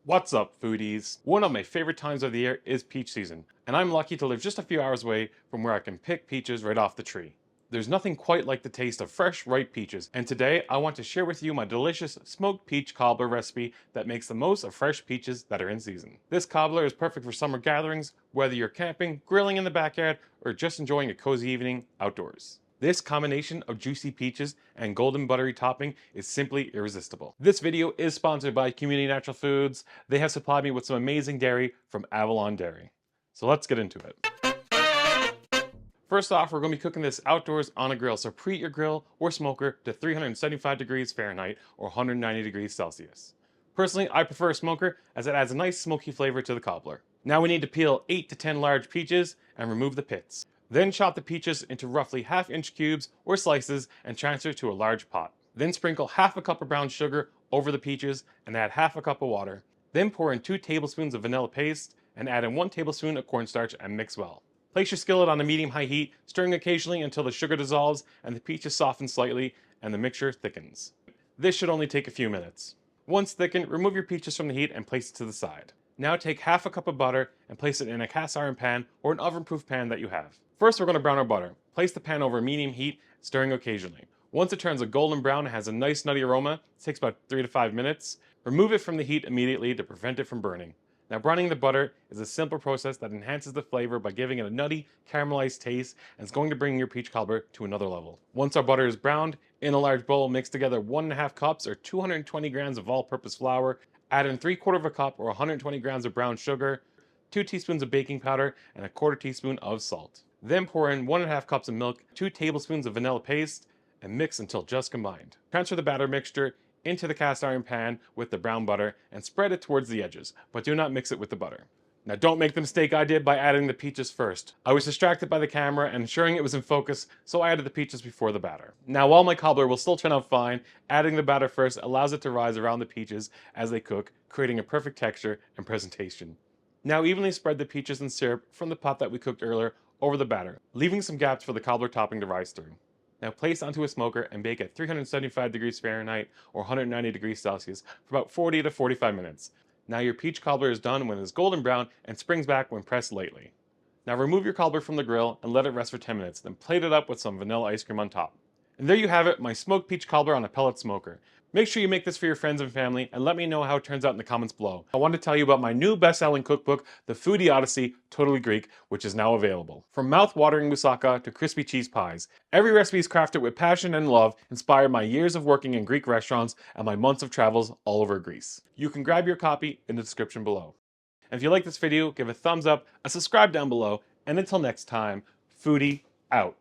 What's up, foodies? One of my favorite times of the year is peach season, and I'm lucky to live just a few hours away from where I can pick peaches right off the tree. There's nothing quite like the taste of fresh, ripe peaches, and today I want to share with you my delicious smoked peach cobbler recipe that makes the most of fresh peaches that are in season. This cobbler is perfect for summer gatherings, whether you're camping, grilling in the backyard, or just enjoying a cozy evening outdoors. This combination of juicy peaches and golden buttery topping is simply irresistible. This video is sponsored by Community Natural Foods. They have supplied me with some amazing dairy from Avalon Dairy. So let's get into it. First off, we're going to be cooking this outdoors on a grill, so preheat your grill or smoker to 375 degrees Fahrenheit or 190 degrees Celsius. Personally, I prefer a smoker as it adds a nice smoky flavor to the cobbler. Now we need to peel 8 to 10 large peaches and remove the pits. Then chop the peaches into roughly ½ inch cubes or slices and transfer to a large pot. Then sprinkle ½ cup of brown sugar over the peaches and add ½ cup of water. Then pour in 2 tablespoons of vanilla paste and add in 1 tablespoon of cornstarch and mix well. Place your skillet on a medium-high heat, stirring occasionally until the sugar dissolves and the peaches soften slightly and the mixture thickens. This should only take a few minutes. Once thickened, remove your peaches from the heat and place it to the side. Now take ½ cup of butter and place it in a cast iron pan or an oven-proof pan that you have. First, we're going to brown our butter. Place the pan over medium heat, stirring occasionally. Once it turns a golden brown and has a nice nutty aroma, it takes about 3 to 5 minutes. Remove it from the heat immediately to prevent it from burning. Now, browning the butter is a simple process that enhances the flavor by giving it a nutty, caramelized taste, and it's going to bring your peach cobbler to another level. Once our butter is browned, in a large bowl, mix together 1½ cups or 220 grams of all-purpose flour, add in 3/4 cup or 120 grams of brown sugar, 2 teaspoons of baking powder, and a 1/4 teaspoon of salt. Then pour in 1½ cups of milk, 2 tablespoons of vanilla paste, and mix until just combined. Transfer the batter mixture into the cast iron pan with the brown butter and spread it towards the edges, but do not mix it with the butter. Now, don't make the mistake I did by adding the peaches first. I was distracted by the camera and ensuring it was in focus, so I added the peaches before the batter. Now, while my cobbler will still turn out fine, adding the batter first allows it to rise around the peaches as they cook, creating a perfect texture and presentation. Now, evenly spread the peaches and syrup from the pot that we cooked earlier over the batter, leaving some gaps for the cobbler topping to rise through. Now place onto a smoker and bake at 375 degrees Fahrenheit or 190 degrees Celsius for about 40 to 45 minutes. Now your peach cobbler is done when it is golden brown and springs back when pressed lightly. Now remove your cobbler from the grill and let it rest for 10 minutes, then plate it up with some vanilla ice cream on top. And there you have it, my smoked peach cobbler on a pellet smoker. Make sure you make this for your friends and family and let me know how it turns out in the comments below. I want to tell you about my new best-selling cookbook, The Food-Dee Odyssey, Totally Greek, which is now available. From mouth-watering moussaka to crispy cheese pies, every recipe is crafted with passion and love, inspired by years of working in Greek restaurants and my months of travels all over Greece. You can grab your copy in the description below. And if you like this video, give a thumbs up, a subscribe down below, and until next time, Food-Dee out.